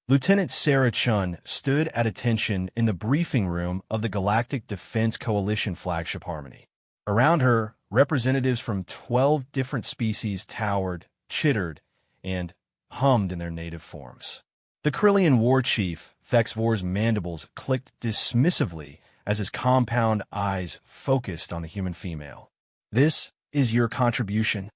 Lieutenant Sarah Chun stood at attention in the briefing room of the Galactic Defense Coalition flagship Harmony. Around her, representatives from 12 different species towered, chittered, and hummed in their native forms. The Krillian war chief, Thexvor's mandibles clicked dismissively as his compound eyes focused on the human female. "This is your contribution."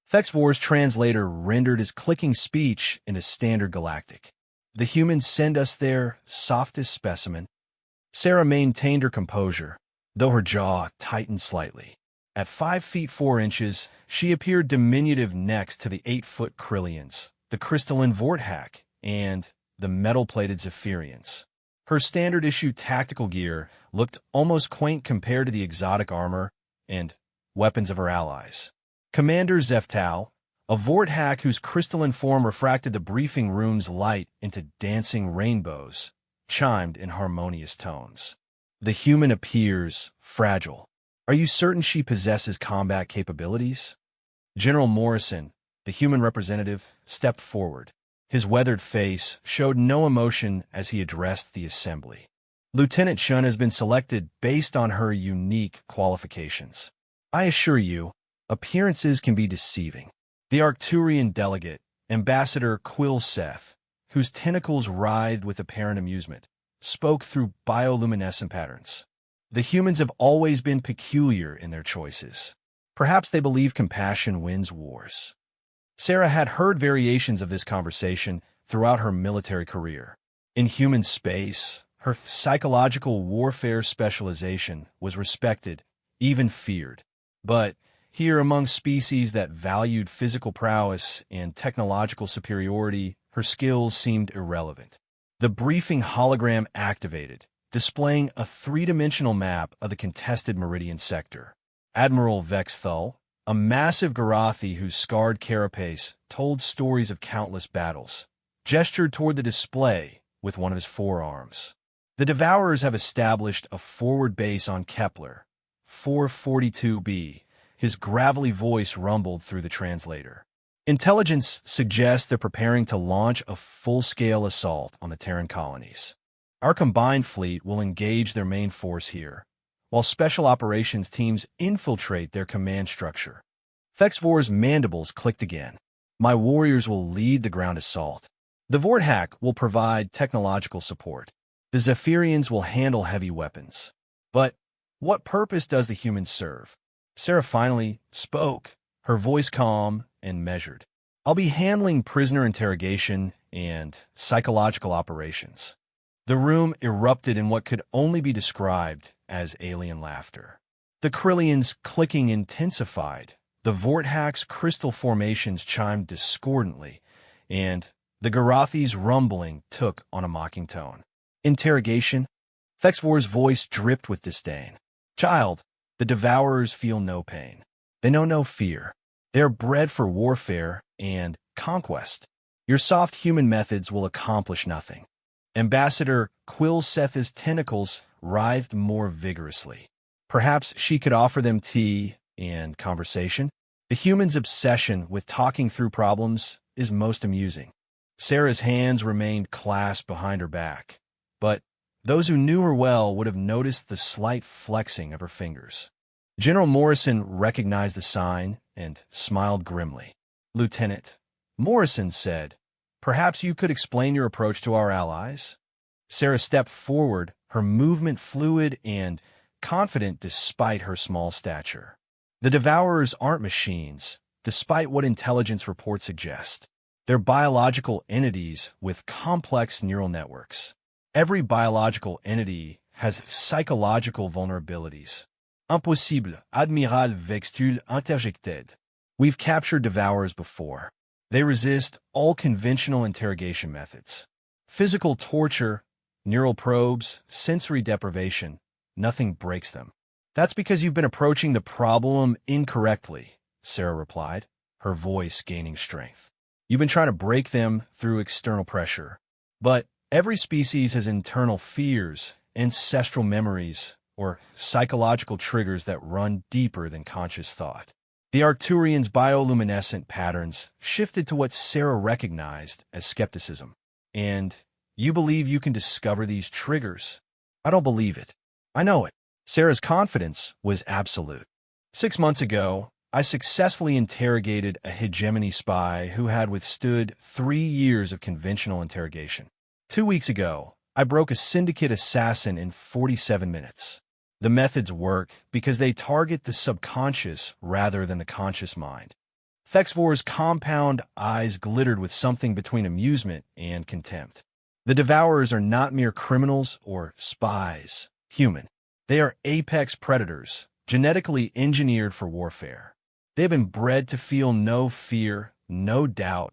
Thexvor's translator rendered his clicking speech into standard galactic. "The humans send us their softest specimen." Sarah maintained her composure, though her jaw tightened slightly. At 5 feet 4 inches, she appeared diminutive next to the 8-foot Krillians, the crystalline Vorthak, and the metal-plated Zephyrians. Her standard-issue tactical gear looked almost quaint compared to the exotic armor and weapons of her allies. Commander Zeftal, a Vorthak whose crystalline form refracted the briefing room's light into dancing rainbows, chimed in harmonious tones. "The human appears fragile. Are you certain she possesses combat capabilities?" General Morrison, the human representative, stepped forward. His weathered face showed no emotion as he addressed the assembly. "Lieutenant Chun has been selected based on her unique qualifications. I assure you, appearances can be deceiving." The Arcturian delegate, Ambassador Quill Seth, whose tentacles writhed with apparent amusement, spoke through bioluminescent patterns. "The humans have always been peculiar in their choices. Perhaps they believe compassion wins wars." Sarah had heard variations of this conversation throughout her military career. In human space, her psychological warfare specialization was respected, even feared. But here, among species that valued physical prowess and technological superiority, her skills seemed irrelevant. The briefing hologram activated, displaying a three-dimensional map of the contested Meridian sector. Admiral Vexthal, a massive Garathi whose scarred carapace told stories of countless battles, gestured toward the display with one of his forearms. "The Devourers have established a forward base on Kepler, 442b. His gravelly voice rumbled through the translator. "Intelligence suggests they're preparing to launch a full-scale assault on the Terran colonies. Our combined fleet will engage their main force here, while special operations teams infiltrate their command structure." Thexvor's mandibles clicked again. "My warriors will lead the ground assault. The Vorthak will provide technological support. The Zephyrians will handle heavy weapons. But what purpose does the humans serve?" Sarah finally spoke, her voice calm and measured. "I'll be handling prisoner interrogation and psychological operations." The room erupted in what could only be described as alien laughter. The Krillians' clicking intensified, the Vorthak's crystal formations chimed discordantly, and the Garathi's rumbling took on a mocking tone. "Interrogation?" Thexvor's voice dripped with disdain. "Child, the Devourers feel no pain. They know no fear. They are bred for warfare and conquest. Your soft human methods will accomplish nothing." Ambassador Quill Seth's tentacles writhed more vigorously. Perhaps she could offer them tea and conversation? The human's obsession with talking through problems is most amusing. Sarah's hands remained clasped behind her back, but those who knew her well would have noticed the slight flexing of her fingers. General Morrison recognized the sign and smiled grimly. "Lieutenant," Morrison said, "perhaps you could explain your approach to our allies?" Sarah stepped forward, her movement fluid and confident despite her small stature. "The Devourers aren't machines, despite what intelligence reports suggest. They're biological entities with complex neural networks. Every biological entity has psychological vulnerabilities. Impossible, Admiral Vextul interjected. We've captured Devourers before. They resist all conventional interrogation methods. Physical torture, neural probes, sensory deprivation, nothing breaks them." "That's because you've been approaching the problem incorrectly," Sarah replied, her voice gaining strength. "You've been trying to break them through external pressure. But every species has internal fears, ancestral memories, or psychological triggers that run deeper than conscious thought." The Arcturians' bioluminescent patterns shifted to what Sarah recognized as skepticism. "And You believe you can discover these triggers. I don't believe it. I know it. Sarah's confidence was absolute. 6 months ago, I successfully interrogated a hegemony spy who had withstood 3 years of conventional interrogation. 2 weeks ago, I broke a syndicate assassin in 47 minutes. The methods work because they target the subconscious rather than the conscious mind. Thexvor's compound eyes glittered with something between amusement and contempt. The Devourers are not mere criminals or spies, human. They are apex predators, genetically engineered for warfare. They have been bred to feel no fear, no doubt,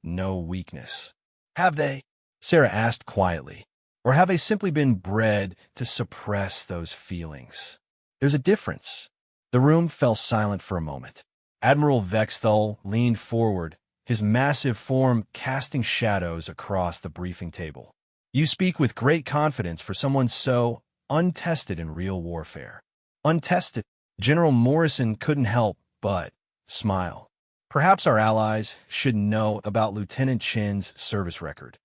no weakness. Have they? Sarah asked quietly. Or have they simply been bred to suppress those feelings? There's a difference. The room fell silent for a moment. Admiral Vexthal leaned forward, his massive form casting shadows across the briefing table. You speak with great confidence for someone so untested in real warfare. Untested? General Morrison couldn't help but smile. Perhaps our allies should know about Lieutenant Chin's service record.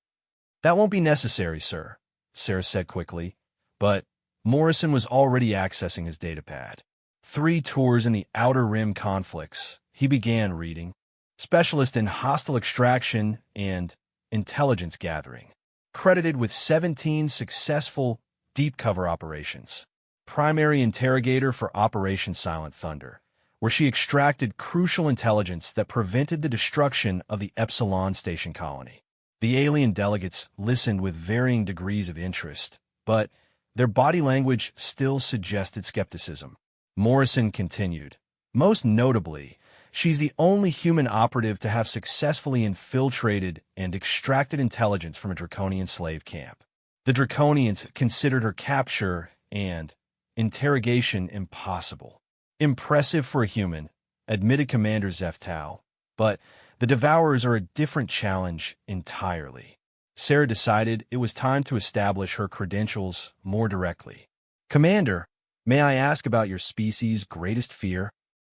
That won't be necessary, sir, Sarah said quickly, but Morrison was already accessing his datapad. 3 tours in the Outer Rim conflicts, he began reading. Specialist in hostile extraction and intelligence gathering. Credited with 17 successful deep cover operations. Primary interrogator for Operation Silent Thunder, where she extracted crucial intelligence that prevented the destruction of the Epsilon Station colony. The alien delegates listened with varying degrees of interest, but their body language still suggested skepticism. Morrison continued. Most notably, she's the only human operative to have successfully infiltrated and extracted intelligence from a Draconian slave camp. The Draconians considered her capture and interrogation impossible. Impressive for a human, admitted Commander Zeftal, but the Devourers are a different challenge entirely. Sarah decided it was time to establish her credentials more directly. Commander, may I ask about your species' greatest fear?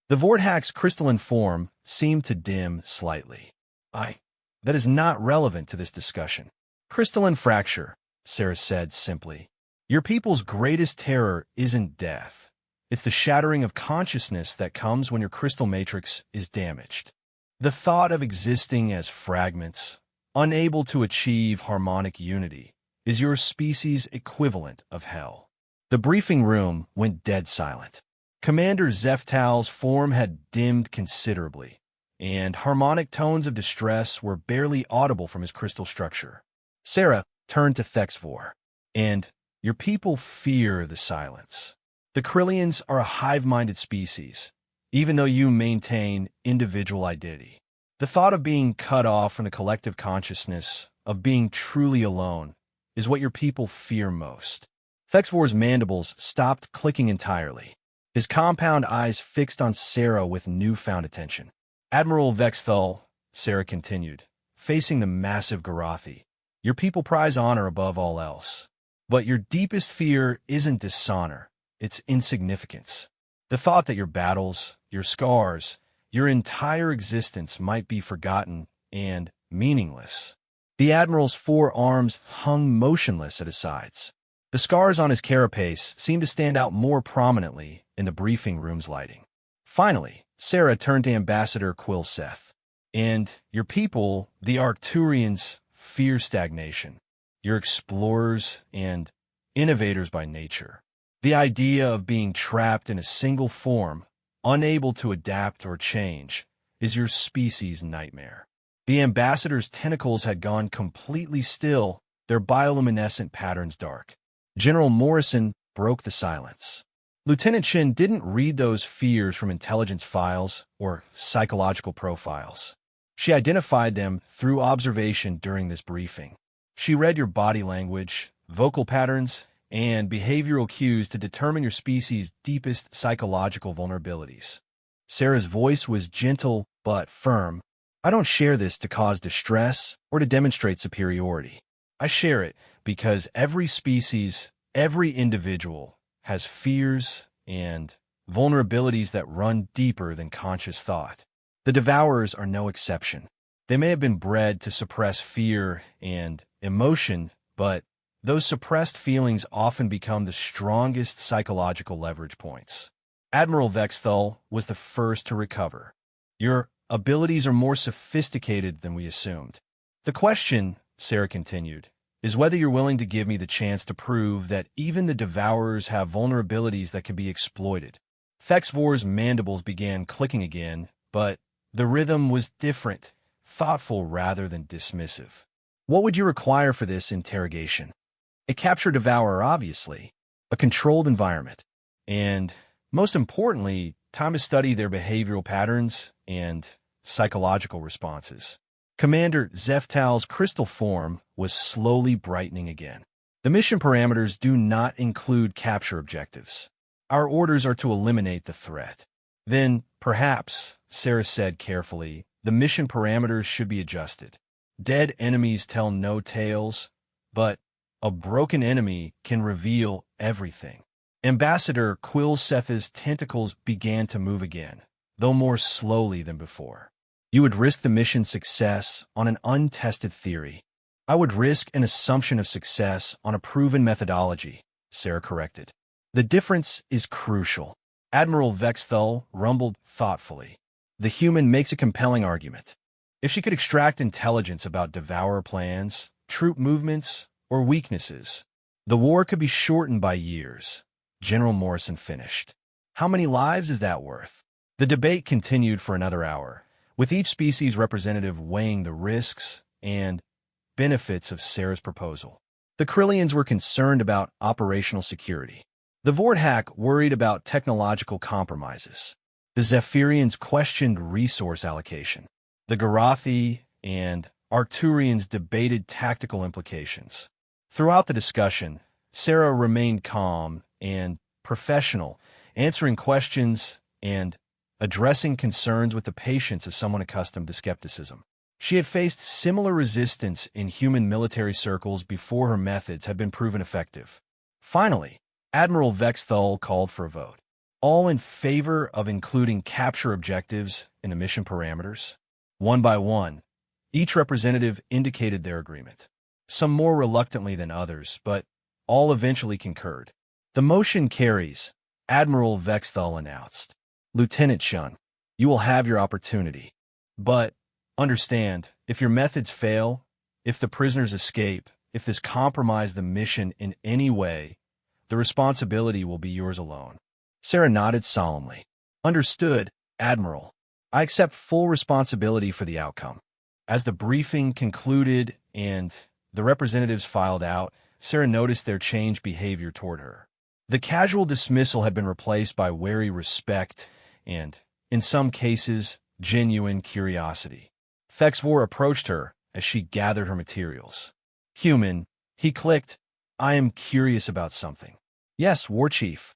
The Vorthack's crystalline form seemed to dim slightly. That is not relevant to this discussion. Crystalline fracture, Sarah said simply. Your people's greatest terror isn't death. It's the shattering of consciousness that comes when your crystal matrix is damaged. The thought of existing as fragments, unable to achieve harmonic unity, is your species' equivalent of hell. The briefing room went dead silent. Commander Zeftal's form had dimmed considerably, and harmonic tones of distress were barely audible from his crystal structure. Sarah turned to Thexvor, and your people fear the silence. The Krillians are a hive-minded species, even though you maintain individual identity. The thought of being cut off from the collective consciousness, of being truly alone, is what your people fear most. Thexvor's mandibles stopped clicking entirely. His compound eyes fixed on Sarah with newfound attention. Admiral Vexthal, Sarah continued, facing the massive Garathi, your people prize honor above all else. But your deepest fear isn't dishonor, it's insignificance. The thought that your battles, your scars, your entire existence might be forgotten and meaningless. The Admiral's 4 arms hung motionless at his sides. The scars on his carapace seemed to stand out more prominently in the briefing room's lighting. Finally, Sarah turned to Ambassador Quilseth. And your people, the Arcturians, fear stagnation. You're explorers and innovators by nature. The idea of being trapped in a single form, unable to adapt or change, is your species' nightmare. The ambassador's tentacles had gone completely still, their bioluminescent patterns dark. General Morrison broke the silence. Lieutenant Chin didn't read those fears from intelligence files or psychological profiles. She identified them through observation during this briefing. She read your body language, vocal patterns, and behavioral cues to determine your species' deepest psychological vulnerabilities. Sarah's voice was gentle but firm. I don't share this to cause distress or to demonstrate superiority. I share it because every species, every individual, has fears and vulnerabilities that run deeper than conscious thought. The Devourers are no exception. They may have been bred to suppress fear and emotion, but those suppressed feelings often become the strongest psychological leverage points. Admiral Vexthal was the first to recover. Your abilities are more sophisticated than we assumed. The question, Sarah continued, is whether you're willing to give me the chance to prove that even the Devourers have vulnerabilities that can be exploited. Vexvor's mandibles began clicking again, but the rhythm was different, thoughtful rather than dismissive. What would you require for this interrogation? A captured devourer, obviously, a controlled environment, and, most importantly, time to study their behavioral patterns and psychological responses. Commander Zeftal's crystal form was slowly brightening again. The mission parameters do not include capture objectives. Our orders are to eliminate the threat. Then, perhaps, Sarah said carefully, the mission parameters should be adjusted. Dead enemies tell no tales, but a broken enemy can reveal everything. Ambassador Quillseth's tentacles began to move again, though more slowly than before. You would risk the mission's success on an untested theory. I would risk an assumption of success on a proven methodology, Sarah corrected. The difference is crucial. Admiral Vexthal rumbled thoughtfully. The human makes a compelling argument. If she could extract intelligence about Devourer plans, troop movements, or weaknesses, the war could be shortened by years. General Morrison finished. How many lives is that worth? The debate continued for another hour, with each species representative weighing the risks and benefits of Sarah's proposal. The Krillians were concerned about operational security. The Vorthak worried about technological compromises. The Zephyrians questioned resource allocation. The Garathi and Arcturians debated tactical implications. Throughout the discussion, Sarah remained calm and professional, answering questions and addressing concerns with the patience of someone accustomed to skepticism. She had faced similar resistance in human military circles before her methods had been proven effective. Finally, Admiral Vexthal called for a vote. All in favor of including capture objectives in the mission parameters? One by one, each representative indicated their agreement. Some more reluctantly than others, but all eventually concurred. The motion carries, Admiral Vexthal announced. Lieutenant Shun, you will have your opportunity. But, understand, if your methods fail, if the prisoners escape, if this compromise the mission in any way, the responsibility will be yours alone. Sarah nodded solemnly. Understood, Admiral. I accept full responsibility for the outcome. As the briefing concluded and the representatives filed out, Sarah noticed their changed behavior toward her. The casual dismissal had been replaced by wary respect and, in some cases, genuine curiosity. Vexvor approached her as she gathered her materials. Human, he clicked, I am curious about something. Yes, War Chief.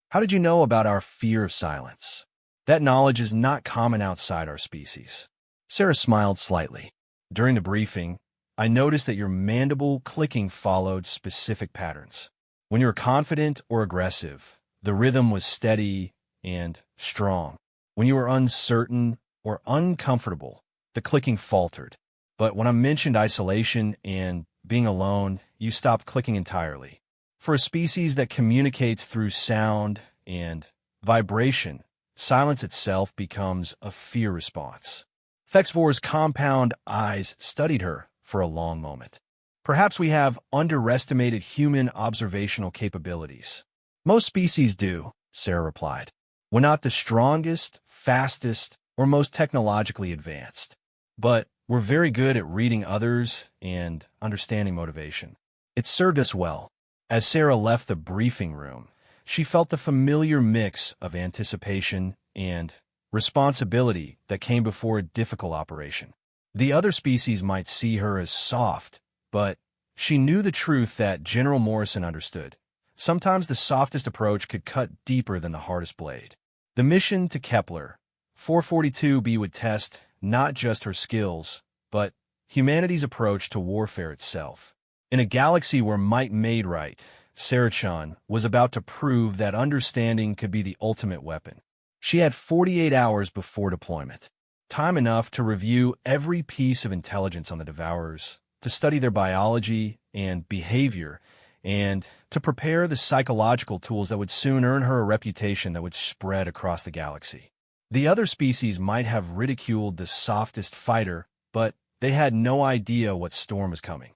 How did you know about our fear of silence? That knowledge is not common outside our species. Sarah smiled slightly. During the briefing, I noticed that your mandible clicking followed specific patterns. When you were confident or aggressive, the rhythm was steady and strong. When you were uncertain or uncomfortable, the clicking faltered. But when I mentioned isolation and being alone, you stopped clicking entirely. For a species that communicates through sound and vibration, silence itself becomes a fear response. Vexvor's compound eyes studied her for a long moment. Perhaps we have underestimated human observational capabilities. Most species do, Sarah replied. We're not the strongest, fastest, or most technologically advanced. But we're very good at reading others and understanding motivation. It served us well. As Sarah left the briefing room, she felt the familiar mix of anticipation and responsibility that came before a difficult operation. The other species might see her as soft, but she knew the truth that General Morrison understood. Sometimes the softest approach could cut deeper than the hardest blade. The mission to Kepler 442b would test not just her skills, but humanity's approach to warfare itself. In a galaxy where might made right, Sarah-chan was about to prove that understanding could be the ultimate weapon. She had 48 hours before deployment, time enough to review every piece of intelligence on the Devourers, to study their biology and behavior, and to prepare the psychological tools that would soon earn her a reputation that would spread across the galaxy. The other species might have ridiculed the softest fighter, but they had no idea what storm was coming.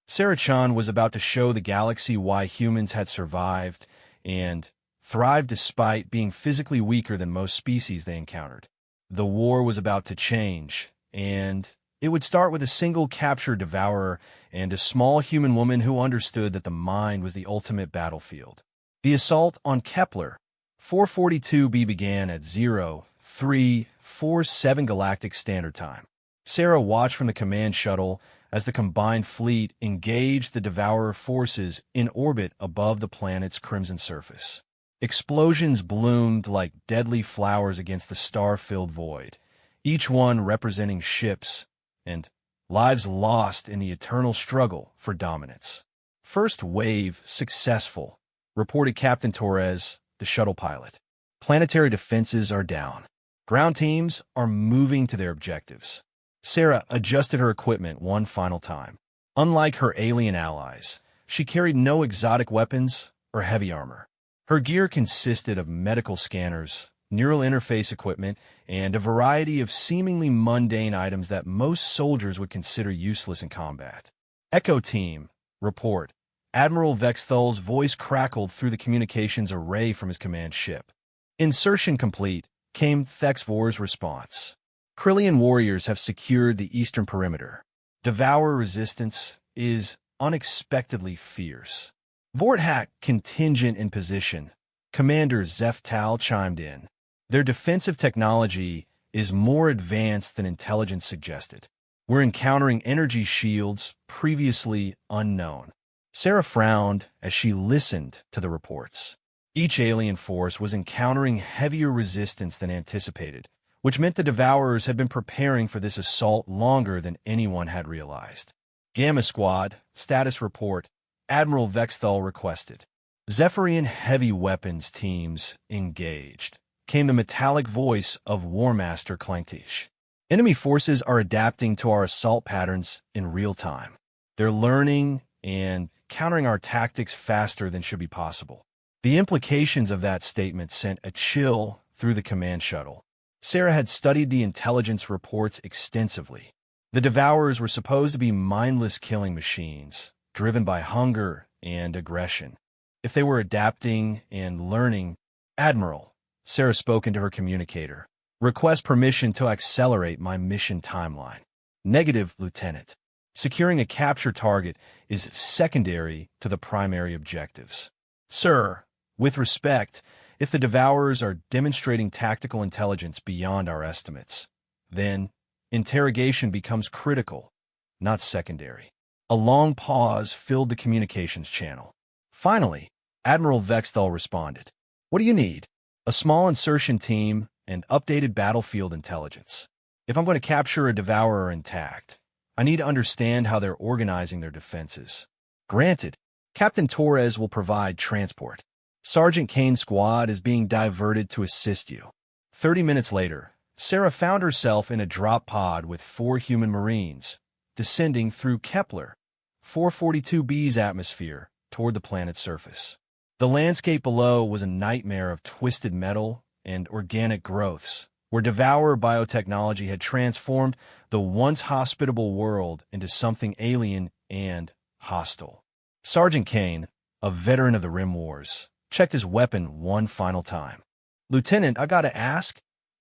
Sarah-chan was about to show the galaxy why humans had survived and thrived despite being physically weaker than most species they encountered. The war was about to change, and it would start with a single captured devourer and a small human woman who understood that the mind was the ultimate battlefield. The assault on Kepler 442b began at 0347 Galactic Standard Time. Sarah watched from the command shuttle as the combined fleet engaged the devourer forces in orbit above the planet's crimson surface. Explosions bloomed like deadly flowers against the star-filled void, each one representing ships and lives lost in the eternal struggle for dominance. First wave successful, reported Captain Torres, the shuttle pilot. Planetary defenses are down. Ground teams are moving to their objectives. Sarah adjusted her equipment one final time. Unlike her alien allies, she carried no exotic weapons or heavy armor. Her gear consisted of medical scanners, neural interface equipment, and a variety of seemingly mundane items that most soldiers would consider useless in combat. Echo Team, report. Admiral Vexthal's voice crackled through the communications array from his command ship. Insertion complete, came Thexvor's response. Krillian warriors have secured the eastern perimeter. Devourer resistance is unexpectedly fierce. Vorthak contingent in position. Commander Zeftal chimed in. Their defensive technology is more advanced than intelligence suggested. We're encountering energy shields previously unknown. Sarah frowned as she listened to the reports. Each alien force was encountering heavier resistance than anticipated, which meant the Devourers had been preparing for this assault longer than anyone had realized. Gamma Squad, status report, Admiral Vexthal requested. Zephyrian heavy weapons teams engaged. Came the metallic voice of War Master Clanktish. Enemy forces are adapting to our assault patterns in real time. They're learning and countering our tactics faster than should be possible. The implications of that statement sent a chill through the command shuttle. Sarah had studied the intelligence reports extensively. The Devourers were supposed to be mindless killing machines, driven by hunger and aggression. If they were adapting and learning, Admiral, Sarah spoke into her communicator, request permission to accelerate my mission timeline. Negative, Lieutenant. Securing a capture target is secondary to the primary objectives. Sir, with respect, if the Devourers are demonstrating tactical intelligence beyond our estimates, then interrogation becomes critical, not secondary. A long pause filled the communications channel. Finally, Admiral Vexthal responded. What do you need? A small insertion team and updated battlefield intelligence. If I'm going to capture a Devourer intact, I need to understand how they're organizing their defenses. Granted, Captain Torres will provide transport. Sergeant Kane's squad is being diverted to assist you. 30 minutes later, Sarah found herself in a drop pod with 4 human Marines, descending through Kepler 442b's atmosphere toward the planet's surface. The landscape below was a nightmare of twisted metal and organic growths, where Devourer biotechnology had transformed the once hospitable world into something alien and hostile. Sergeant Kane, a veteran of the Rim Wars, checked his weapon one final time. Lieutenant, I gotta ask,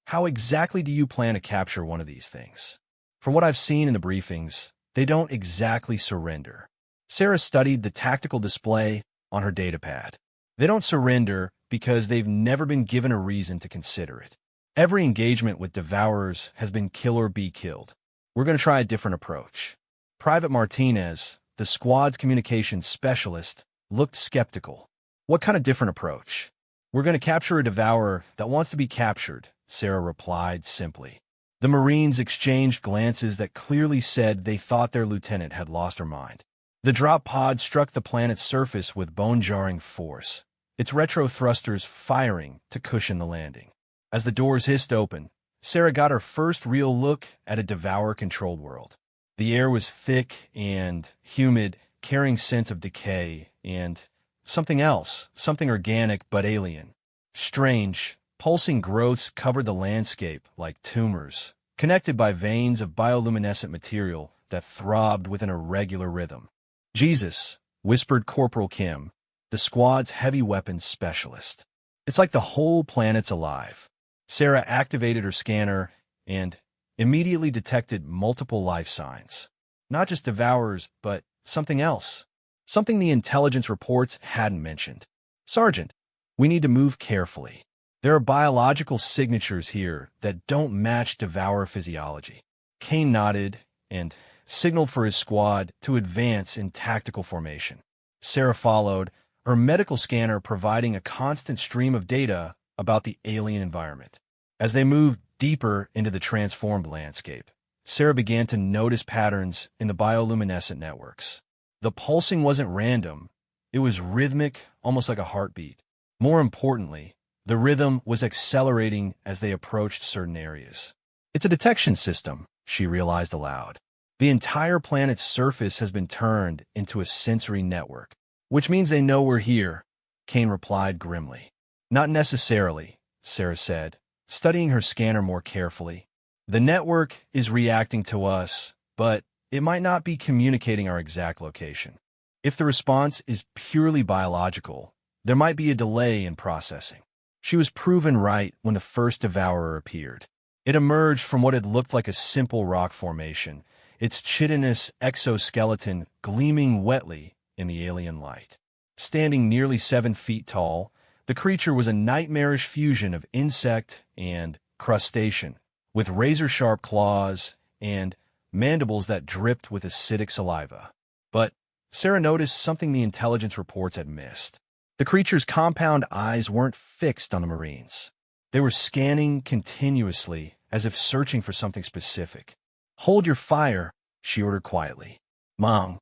how exactly do you plan to capture one of these things? From what I've seen in the briefings, they don't exactly surrender. Sarah studied the tactical display on her datapad. They don't surrender because they've never been given a reason to consider it. Every engagement with Devourers has been kill or be killed. We're going to try a different approach. Private Martinez, the squad's communications specialist, looked skeptical. What kind of different approach? We're going to capture a Devourer that wants to be captured, Sarah replied simply. The Marines exchanged glances that clearly said they thought their lieutenant had lost her mind. The drop pod struck the planet's surface with bone-jarring force, its retro thrusters firing to cushion the landing. As the doors hissed open, Sarah got her first real look at a Devourer-controlled world. The air was thick and humid, carrying scents of decay and something else, something organic but alien. Strange, pulsing growths covered the landscape like tumors, connected by veins of bioluminescent material that throbbed with an irregular rhythm. "Jesus," whispered Corporal Kim, the squad's heavy weapons specialist. "It's like the whole planet's alive." Sarah activated her scanner and immediately detected multiple life signs. Not just devourers, but something else. Something the intelligence reports hadn't mentioned. "Sergeant, we need to move carefully. There are biological signatures here that don't match devourer physiology." Kane nodded and signaled for his squad to advance in tactical formation. Sarah followed, her medical scanner providing a constant stream of data about the alien environment. As they moved deeper into the transformed landscape, Sarah began to notice patterns in the bioluminescent networks. The pulsing wasn't random. It was rhythmic, almost like a heartbeat. More importantly, the rhythm was accelerating as they approached certain areas. "It's a detection system," she realized aloud. "The entire planet's surface has been turned into a sensory network." "Which means they know we're here," Kane replied grimly. "Not necessarily," Sarah said, studying her scanner more carefully. "The network is reacting to us, but it might not be communicating our exact location. If the response is purely biological, there might be a delay in processing." She was proven right when the first devourer appeared. It emerged from what had looked like a simple rock formation, its chitinous exoskeleton gleaming wetly in the alien light. Standing nearly 7 feet tall, the creature was a nightmarish fusion of insect and crustacean, with razor-sharp claws and mandibles that dripped with acidic saliva. But Sarah noticed something the intelligence reports had missed. The creature's compound eyes weren't fixed on the Marines. They were scanning continuously, as if searching for something specific. "Hold your fire," she ordered quietly. "Mom."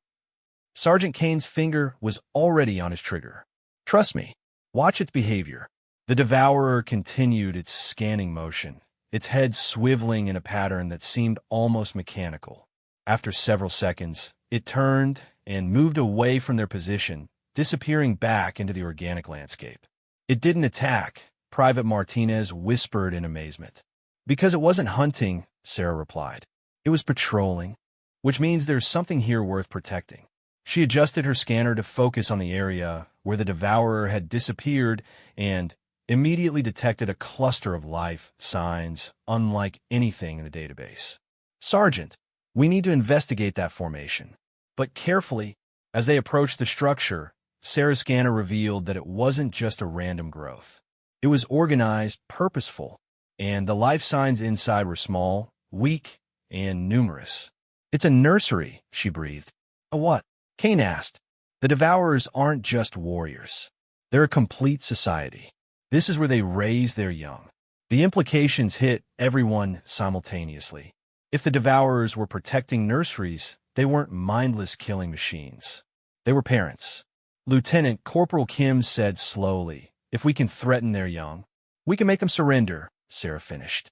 Sergeant Kane's finger was already on his trigger. "Trust me. Watch its behavior." The devourer continued its scanning motion, its head swiveling in a pattern that seemed almost mechanical. After several seconds, it turned and moved away from their position, disappearing back into the organic landscape. "It didn't attack," Private Martinez whispered in amazement. "Because it wasn't hunting," Sarah replied. "It was patrolling, which means there's something here worth protecting." She adjusted her scanner to focus on the area where the devourer had disappeared and immediately detected a cluster of life signs unlike anything in the database. "Sergeant, we need to investigate that formation." But carefully, as they approached the structure, Sarah's scanner revealed that it wasn't just a random growth. It was organized, purposeful, and the life signs inside were small, weak, and numerous. "It's a nursery," she breathed. "A what?" Kane asked. "The devourers aren't just warriors. They're a complete society. This is where they raise their young." The implications hit everyone simultaneously. If the devourers were protecting nurseries, they weren't mindless killing machines. They were parents. Lieutenant Corporal Kim said slowly, "If we can threaten their young, we can make them surrender," Sarah finished.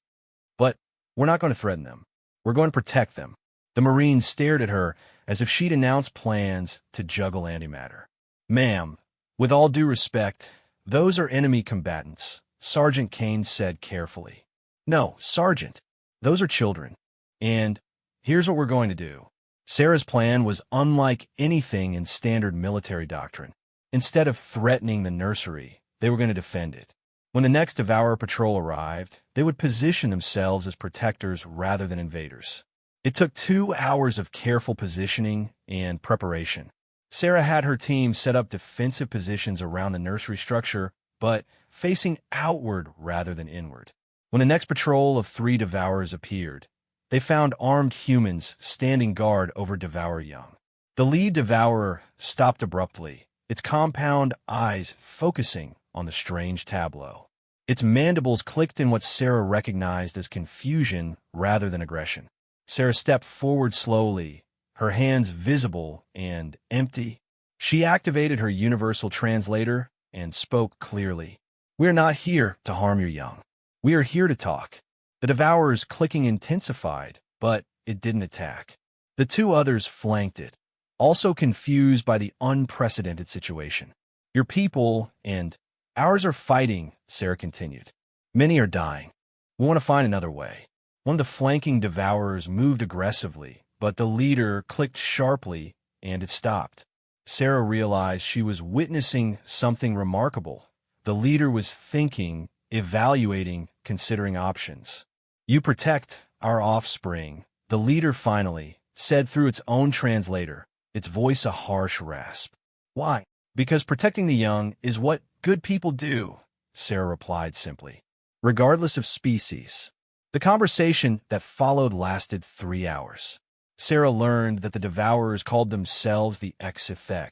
"But we're not going to threaten them. We're going to protect them." The Marines stared at her as if she'd announced plans to juggle antimatter. "Ma'am, with all due respect, those are enemy combatants," Sergeant Kane said carefully. "No, Sergeant, those are children. And here's what we're going to do." Sarah's plan was unlike anything in standard military doctrine. Instead of threatening the nursery, they were going to defend it. When the next Devourer patrol arrived, they would position themselves as protectors rather than invaders. It took 2 hours of careful positioning and preparation. Sarah had her team set up defensive positions around the nursery structure, but facing outward rather than inward. When the next patrol of 3 Devourers appeared, they found armed humans standing guard over Devourer young. The lead Devourer stopped abruptly, its compound eyes focusing on the strange tableau. Its mandibles clicked in what Sarah recognized as confusion rather than aggression. Sarah stepped forward slowly, her hands visible and empty. She activated her universal translator and spoke clearly. "We are not here to harm your young. We are here to talk." The Devourer's clicking intensified, but it didn't attack. The 2 others flanked it, also confused by the unprecedented situation. Your people and ours are fighting, Sarah continued. Many are dying. We want to find another way. One of the flanking devourers moved aggressively, but the leader clicked sharply, and it stopped. Sarah realized she was witnessing something remarkable. The leader was thinking, evaluating, considering options. You protect our offspring, the leader finally said through its own translator, its voice a harsh rasp. Why? Because protecting the young is what good people do, Sarah replied simply, regardless of species. The conversation that followed lasted 3 hours. Sarah learned that the devourers called themselves the HFY,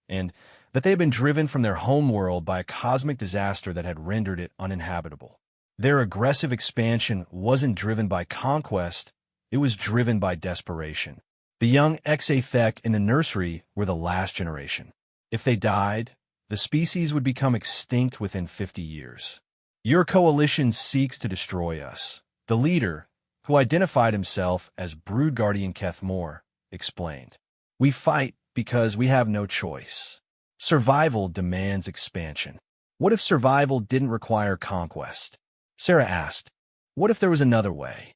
and that they had been driven from their homeworld by a cosmic disaster that had rendered it uninhabitable. Their aggressive expansion wasn't driven by conquest, it was driven by desperation. The young HFY in the nursery were the last generation. If they died, the species would become extinct within 50 years. Your coalition seeks to destroy us. The leader, who identified himself as Brood Guardian Kethmore, explained. We fight because we have no choice. Survival demands expansion. What if survival didn't require conquest? Sarah asked. What if there was another way?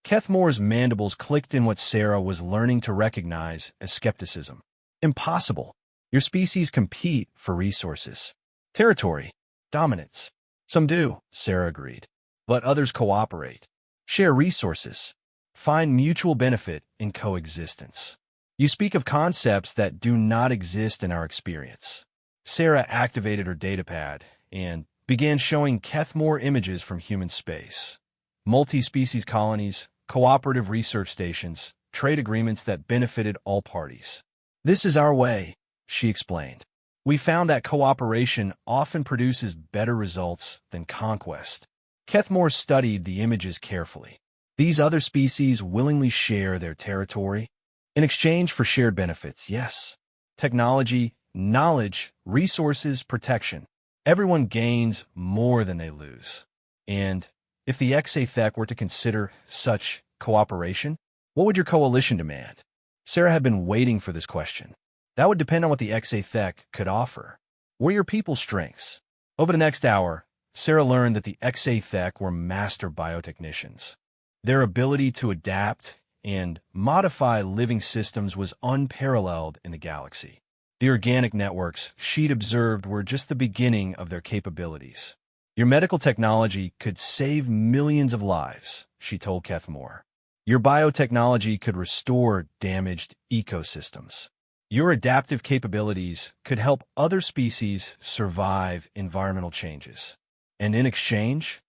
Kethmore's mandibles clicked in what Sarah was learning to recognize as skepticism. Impossible. Your species compete for resources. Territory. Dominance. Some do, Sarah agreed. But others cooperate. Share resources. Find mutual benefit in coexistence. You speak of concepts that do not exist in our experience. Sarah activated her datapad and began showing Kethmore images from human space. Multi-species colonies, cooperative research stations, trade agreements that benefited all parties. This is our way, she explained. We found that cooperation often produces better results than conquest. Kethmore studied the images carefully. These other species willingly share their territory in exchange for shared benefits, yes. Technology, knowledge, resources, protection. Everyone gains more than they lose. And if the HFY were to consider such cooperation, what would your coalition demand? Sarah had been waiting for this question. That would depend on what the HFY could offer. What are your people's strengths? Over the next hour, Sarah learned that the HFY were master biotechnicians. Their ability to adapt and modify living systems was unparalleled in the galaxy. The organic networks she'd observed were just the beginning of their capabilities. Your medical technology could save millions of lives, she told Kethmore. Your biotechnology could restore damaged ecosystems. Your adaptive capabilities could help other species survive environmental changes. And in exchange,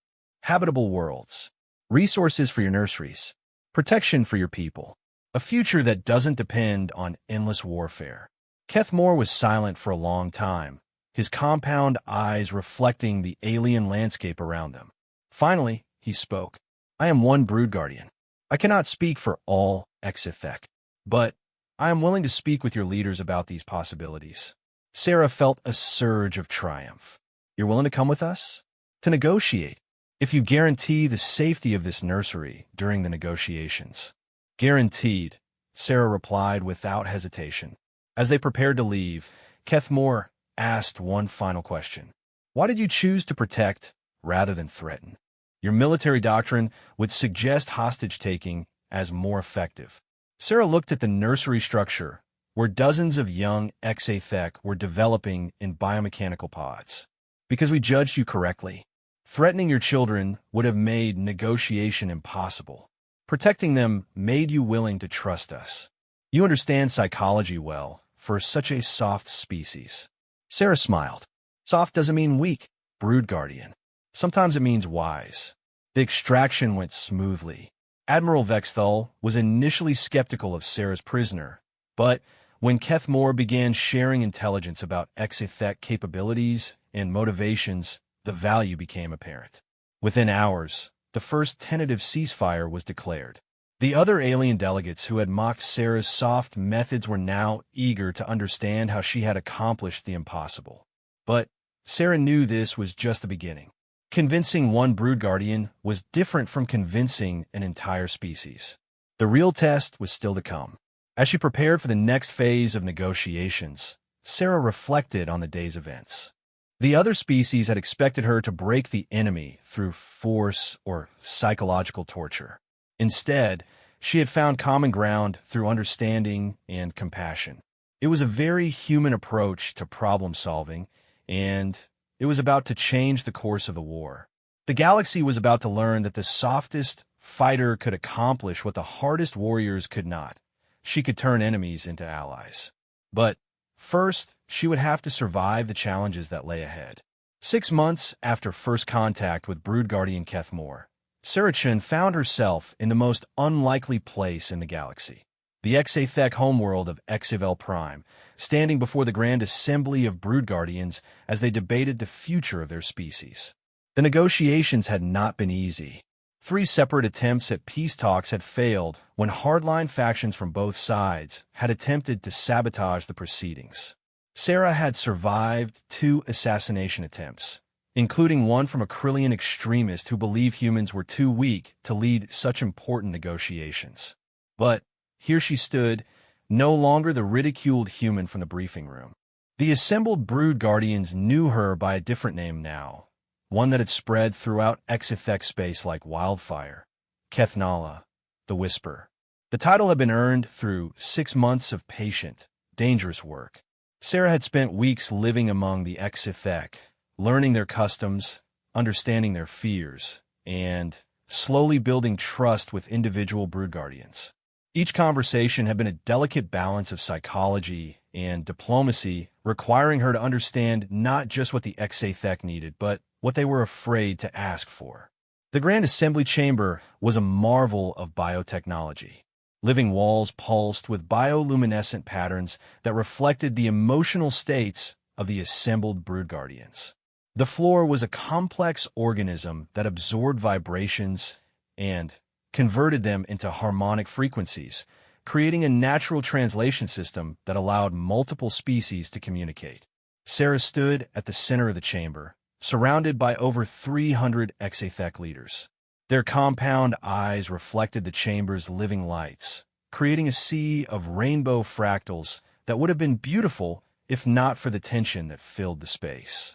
habitable worlds, resources for your nurseries, protection for your people, a future that doesn't depend on endless warfare. Kethmore was silent for a long time, his compound eyes reflecting the alien landscape around them. Finally, he spoke. I am one brood guardian. I cannot speak for all HFY, but I am willing to speak with your leaders about these possibilities. Sarah felt a surge of triumph. You're willing to come with us? To negotiate, if you guarantee the safety of this nursery during the negotiations. Guaranteed, Sarah replied without hesitation. As they prepared to leave, Kethmore asked one final question. Why did you choose to protect rather than threaten? Your military doctrine would suggest hostage-taking as more effective. Sarah looked at the nursery structure, where dozens of young HFY were developing in biomechanical pods. Because we judged you correctly. Threatening your children would have made negotiation impossible. Protecting them made you willing to trust us. You understand psychology well for such a soft species. Sarah smiled. Soft doesn't mean weak, brood guardian. Sometimes it means wise. The extraction went smoothly. Admiral Vexthal was initially skeptical of Sarah's prisoner, but when Kethmore began sharing intelligence about HFY capabilities and motivations, the value became apparent. Within hours, the first tentative ceasefire was declared. The other alien delegates who had mocked Sarah's soft methods were now eager to understand how she had accomplished the impossible. But Sarah knew this was just the beginning. Convincing one brood guardian was different from convincing an entire species. The real test was still to come. As she prepared for the next phase of negotiations, Sarah reflected on the day's events. The other species had expected her to break the enemy through force or psychological torture. Instead, she had found common ground through understanding and compassion. It was a very human approach to problem solving, and it was about to change the course of the war. The galaxy was about to learn that the softest fighter could accomplish what the hardest warriors could not. She could turn enemies into allies. But first, she would have to survive the challenges that lay ahead. 6 months after first contact with Brood Guardian Kethmore, Sarah Chun found herself in the most unlikely place in the galaxy. The Exathek homeworld of Exivell Prime, standing before the grand assembly of Brood Guardians as they debated the future of their species. The negotiations had not been easy. 3 separate attempts at peace talks had failed when hardline factions from both sides had attempted to sabotage the proceedings. Sarah had survived 2 assassination attempts, including one from a Krillian extremist who believed humans were too weak to lead such important negotiations. But here she stood, no longer the ridiculed human from the briefing room. The assembled Brood Guardians knew her by a different name now, one that had spread throughout Exathek space like wildfire: Kethnala, the Whisper. The title had been earned through 6 months of patient, dangerous work. Sarah had spent weeks living among the Exathek, learning their customs, understanding their fears, and slowly building trust with individual Brood Guardians. Each conversation had been a delicate balance of psychology and diplomacy, requiring her to understand not just what the Exathek needed, but what they were afraid to ask for. The Grand Assembly Chamber was a marvel of biotechnology. Living walls pulsed with bioluminescent patterns that reflected the emotional states of the assembled Brood Guardians. The floor was a complex organism that absorbed vibrations and converted them into harmonic frequencies, creating a natural translation system that allowed multiple species to communicate. Sarah stood at the center of the chamber, surrounded by over 300 Exathek leaders. Their compound eyes reflected the chamber's living lights, creating a sea of rainbow fractals that would have been beautiful if not for the tension that filled the space.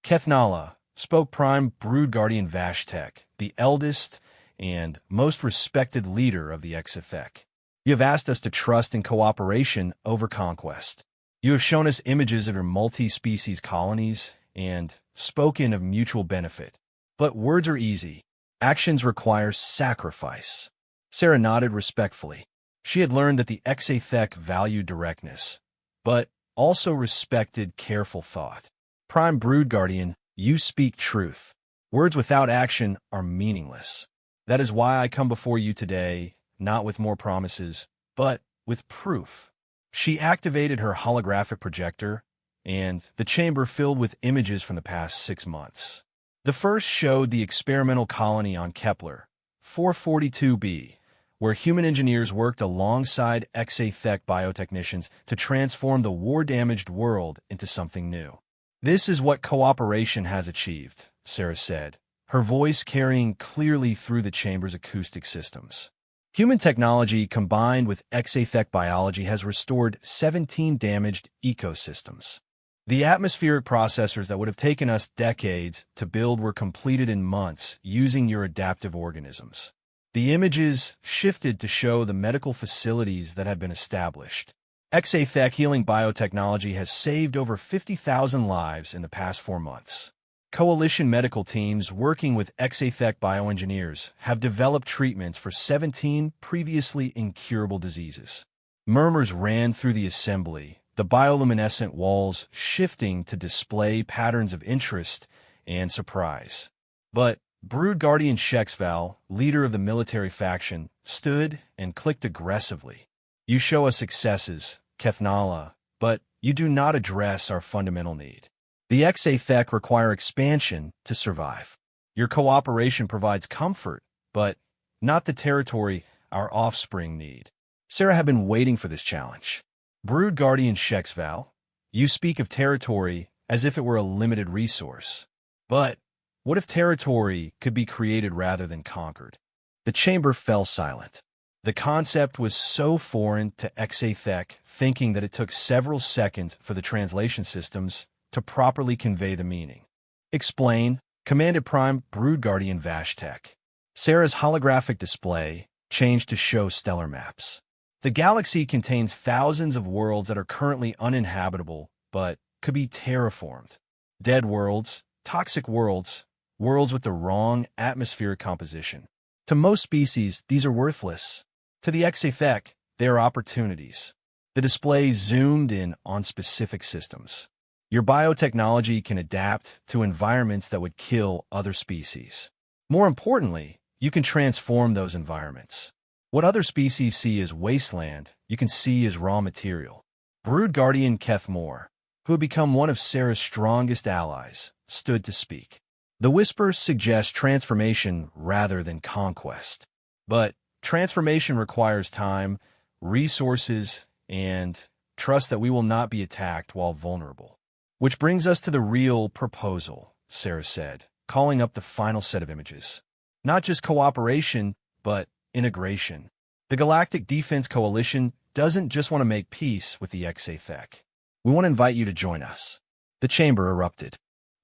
Kethnala spoke Prime Brood Guardian Vashtek, the eldest and most respected leader of the Exathek. You have asked us to trust in cooperation over conquest. You have shown us images of your multi-species colonies and spoken of mutual benefit. But words are easy. Actions require sacrifice. Sarah nodded respectfully. She had learned that the Exathek valued directness, but also respected careful thought. Prime Brood Guardian, you speak truth. Words without action are meaningless. That is why I come before you today, not with more promises, but with proof. She activated her holographic projector, and the chamber filled with images from the past 6 months. The first showed the experimental colony on Kepler, 442b, where human engineers worked alongside Exathek biotechnicians to transform the war-damaged world into something new. This is what cooperation has achieved, Sarah said, her voice carrying clearly through the chamber's acoustic systems. Human technology combined with Exathek biology has restored 17 damaged ecosystems. The atmospheric processors that would have taken us decades to build were completed in months using your adaptive organisms. The images shifted to show the medical facilities that had been established. Exathek healing biotechnology has saved over 50,000 lives in the past 4 months. Coalition medical teams working with Exathek bioengineers have developed treatments for 17 previously incurable diseases. Murmurs ran through the assembly, the bioluminescent walls shifting to display patterns of interest and surprise. But Brood Guardian Shexval, leader of the military faction, stood and clicked aggressively. You show us successes, Kethnala, but you do not address our fundamental need. The Exathek require expansion to survive. Your cooperation provides comfort, but not the territory our offspring need. Sarah had been waiting for this challenge. Brood Guardian Shexval, you speak of territory as if it were a limited resource. But what if territory could be created rather than conquered? The chamber fell silent. The concept was so foreign to Exathek, thinking that it took several seconds for the translation systems to properly convey the meaning. "Explain," commanded Prime Brood Guardian Vashtek. Sarah's holographic display changed to show stellar maps. The galaxy contains thousands of worlds that are currently uninhabitable, but could be terraformed. Dead worlds, toxic worlds, worlds with the wrong atmospheric composition. To most species, these are worthless. To the Exathek, they are opportunities. The display zoomed in on specific systems. Your biotechnology can adapt to environments that would kill other species. More importantly, you can transform those environments. What other species see as wasteland, you can see as raw material. Brood Guardian Keth Moore, who had become one of Sarah's strongest allies, stood to speak. The whisper suggests transformation rather than conquest. But transformation requires time, resources, and trust that we will not be attacked while vulnerable. Which brings us to the real proposal, Sarah said, calling up the final set of images. Not just cooperation, but integration. The Galactic Defense Coalition doesn't just want to make peace with the Exathek. We want to invite you to join us. The chamber erupted.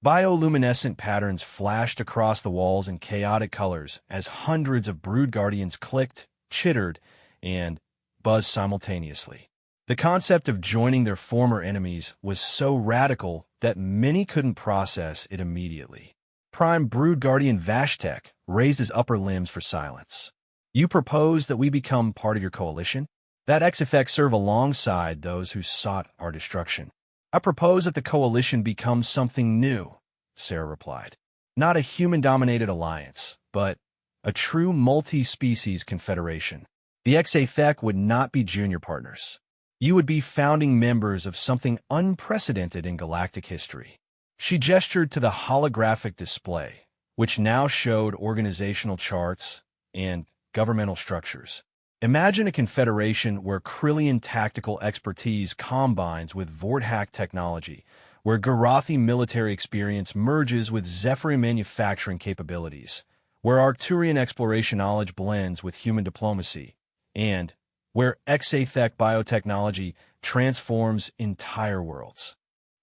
Bioluminescent patterns flashed across the walls in chaotic colors as hundreds of Brood Guardians clicked, chittered, and buzzed simultaneously. The concept of joining their former enemies was so radical that many couldn't process it immediately. Prime Brood Guardian Vashtek raised his upper limbs for silence. "You propose that we become part of your coalition? That Exathek serve alongside those who sought our destruction. I propose that the coalition becomes something new," Sarah replied. "Not a human-dominated alliance, but a true multi-species confederation. The Exathek would not be junior partners. You would be founding members of something unprecedented in galactic history." She gestured to the holographic display, which now showed organizational charts and governmental structures. Imagine a confederation where Krillian tactical expertise combines with Vorthack technology, where Garathi military experience merges with Zephyri manufacturing capabilities, where Arcturian exploration knowledge blends with human diplomacy, and where Exathek biotechnology transforms entire worlds.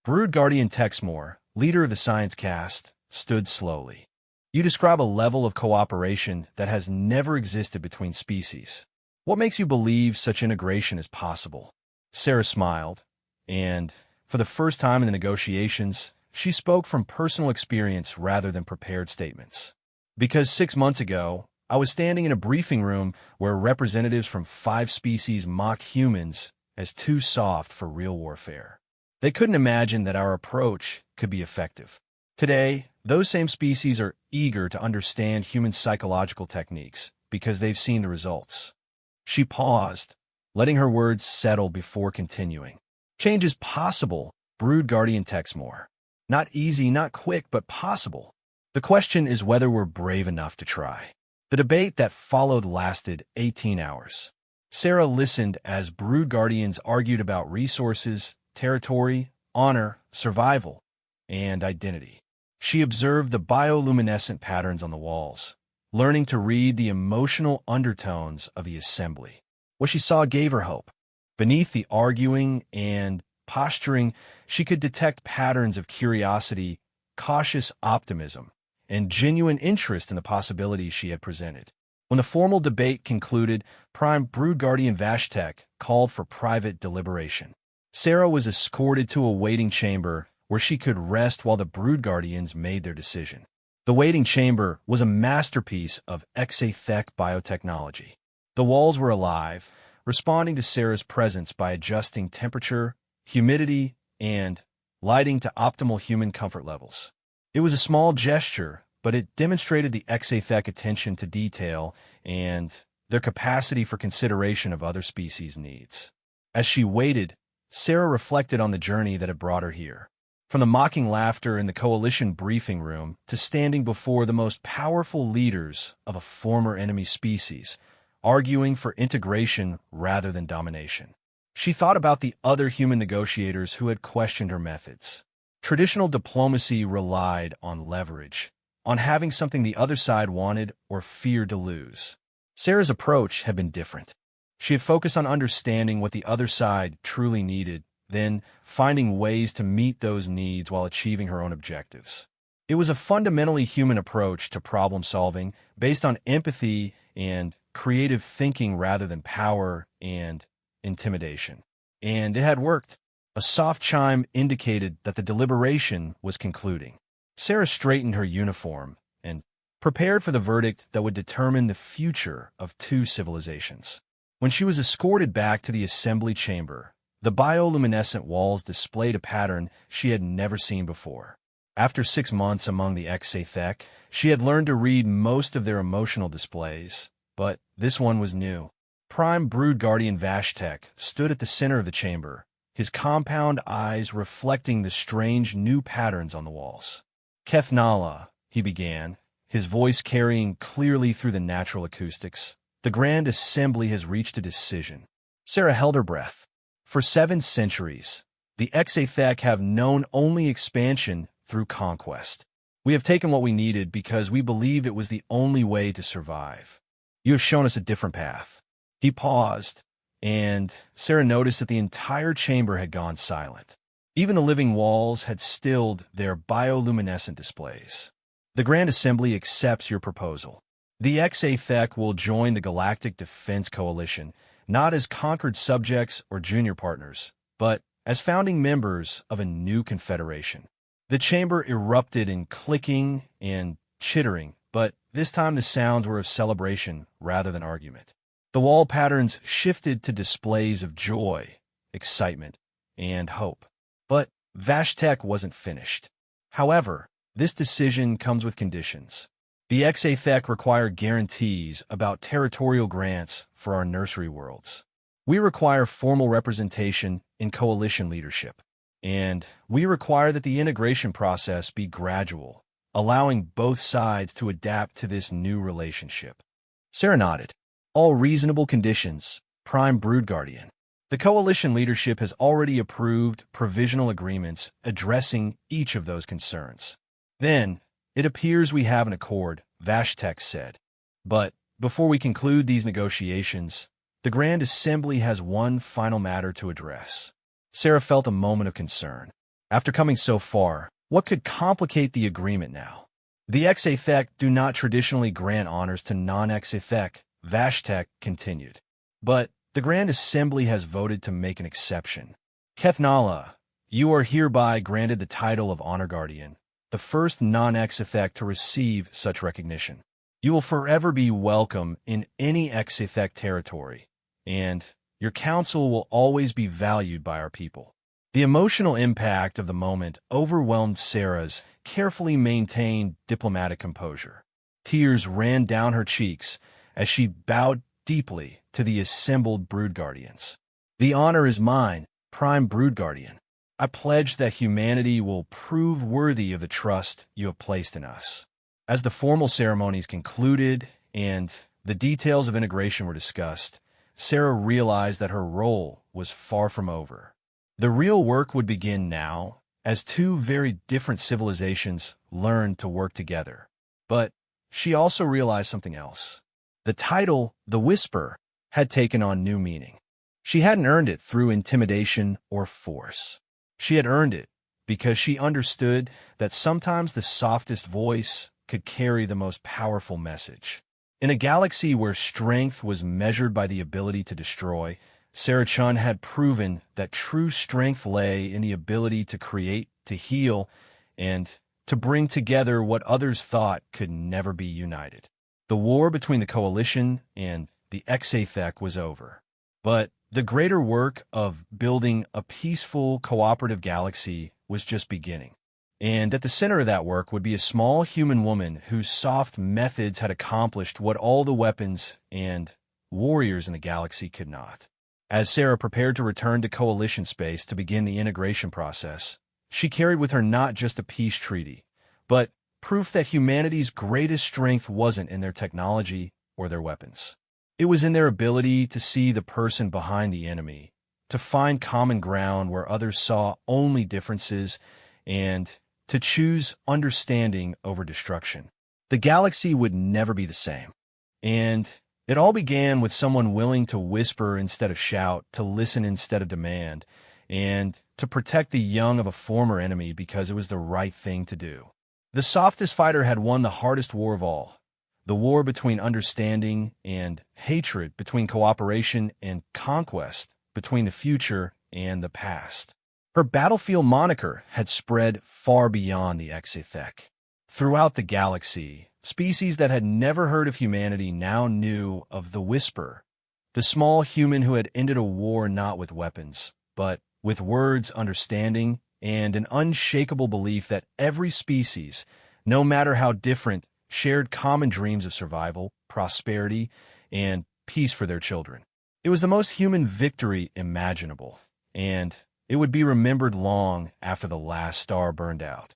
Brood Guardian Texmore, leader of the science cast, stood slowly. "You describe a level of cooperation that has never existed between species. What makes you believe such integration is possible?" Sarah smiled, and, for the first time in the negotiations, she spoke from personal experience rather than prepared statements. "Because 6 months ago, I was standing in a briefing room where representatives from 5 species mocked humans as too soft for real warfare. They couldn't imagine that our approach could be effective. Today, those same species are eager to understand human psychological techniques because they've seen the results." She paused, letting her words settle before continuing. "Change is possible," Brood Guardian Texmore. "Not easy, not quick, but possible. The question is whether we're brave enough to try." The debate that followed lasted 18 hours. Sarah listened as Brood Guardians argued about resources, territory, honor, survival, and identity. She observed the bioluminescent patterns on the walls, learning to read the emotional undertones of the assembly. What she saw gave her hope. Beneath the arguing and posturing, she could detect patterns of curiosity, cautious optimism, and genuine interest in the possibilities she had presented. When the formal debate concluded, Prime Brood Guardian Vashtek called for private deliberation. Sarah was escorted to a waiting chamber where she could rest while the Brood Guardians made their decision. The waiting chamber was a masterpiece of Exathek biotechnology. The walls were alive, responding to Sarah's presence by adjusting temperature, humidity, and lighting to optimal human comfort levels. It was a small gesture, but it demonstrated the Exathek attention to detail and their capacity for consideration of other species' needs. As she waited, Sarah reflected on the journey that had brought her here. From the mocking laughter in the coalition briefing room to standing before the most powerful leaders of a former enemy species, arguing for integration rather than domination. She thought about the other human negotiators who had questioned her methods. Traditional diplomacy relied on leverage, on having something the other side wanted or feared to lose. Sarah's approach had been different. She had focused on understanding what the other side truly needed, then finding ways to meet those needs while achieving her own objectives. It was a fundamentally human approach to problem solving based on empathy and creative thinking rather than power and intimidation. And it had worked. A soft chime indicated that the deliberation was concluding. Sarah straightened her uniform and prepared for the verdict that would determine the future of two civilizations. When she was escorted back to the assembly chamber, the bioluminescent walls displayed a pattern she had never seen before. After 6 months among the HFY, she had learned to read most of their emotional displays, but this one was new. Prime Brood Guardian Vashtek stood at the center of the chamber, his compound eyes reflecting the strange new patterns on the walls. Kethnala, he began, his voice carrying clearly through the natural acoustics. The Grand Assembly has reached a decision. Sarah held her breath. For 7 centuries, the HFY have known only expansion through conquest. We have taken what we needed because we believe it was the only way to survive. You have shown us a different path. He paused, and Sarah noticed that the entire chamber had gone silent. Even the living walls had stilled their bioluminescent displays. The Grand Assembly accepts your proposal. The HFY will join the Galactic Defense Coalition, not as conquered subjects or junior partners, but as founding members of a new confederation. The chamber erupted in clicking and chittering, but this time the sounds were of celebration rather than argument. The wall patterns shifted to displays of joy, excitement, and hope. But Vashtek wasn't finished. However, this decision comes with conditions. The HFY require guarantees about territorial grants for our nursery worlds. We require formal representation in coalition leadership. And we require that the integration process be gradual, allowing both sides to adapt to this new relationship. Sarah nodded. All reasonable conditions, Prime Brood Guardian. The coalition leadership has already approved provisional agreements addressing each of those concerns. Then, it appears we have an accord, Vashtek said. But before we conclude these negotiations, the Grand Assembly has one final matter to address. Sarah felt a moment of concern. After coming so far, what could complicate the agreement now? The HFY do not traditionally grant honors to non-HFY, Vashtek continued. But the Grand Assembly has voted to make an exception. Kethnala, you are hereby granted the title of Honor Guardian, the first non-HFY to receive such recognition. You will forever be welcome in any HFY territory, and your counsel will always be valued by our people. The emotional impact of the moment overwhelmed Sarah's carefully maintained diplomatic composure. Tears ran down her cheeks as she bowed deeply to the assembled Brood Guardians. The honor is mine, Prime Brood Guardian. I pledge that humanity will prove worthy of the trust you have placed in us. As the formal ceremonies concluded and the details of integration were discussed, Sarah realized that her role was far from over. The real work would begin now, as two very different civilizations learned to work together. But she also realized something else. The title, The Whisper, had taken on new meaning. She hadn't earned it through intimidation or force. She had earned it because she understood that sometimes the softest voice could carry the most powerful message. In a galaxy where strength was measured by the ability to destroy, Sarah Chun had proven that true strength lay in the ability to create, to heal, and to bring together what others thought could never be united. The war between the Coalition and the HFY was over. But the greater work of building a peaceful, cooperative galaxy was just beginning. And at the center of that work would be a small human woman whose soft methods had accomplished what all the weapons and warriors in the galaxy could not. As Sarah prepared to return to Coalition space to begin the integration process, she carried with her not just a peace treaty, but proof that humanity's greatest strength wasn't in their technology or their weapons. It was in their ability to see the person behind the enemy, to find common ground where others saw only differences, and to choose understanding over destruction. The galaxy would never be the same. And It all began with someone willing to whisper instead of shout, to listen instead of demand, and to protect the young of a former enemy because it was the right thing to do. The softest fighter had won the hardest war of all, the war between understanding and hatred, between cooperation and conquest, between the future and the past. Her battlefield moniker had spread far beyond the Exithek. Throughout the galaxy, species that had never heard of humanity now knew of the Whisper, the small human who had ended a war not with weapons, but with words, understanding, and an unshakable belief that every species, no matter how different, shared common dreams of survival, prosperity, and peace for their children. It was the most human victory imaginable, and it would be remembered long after the last star burned out.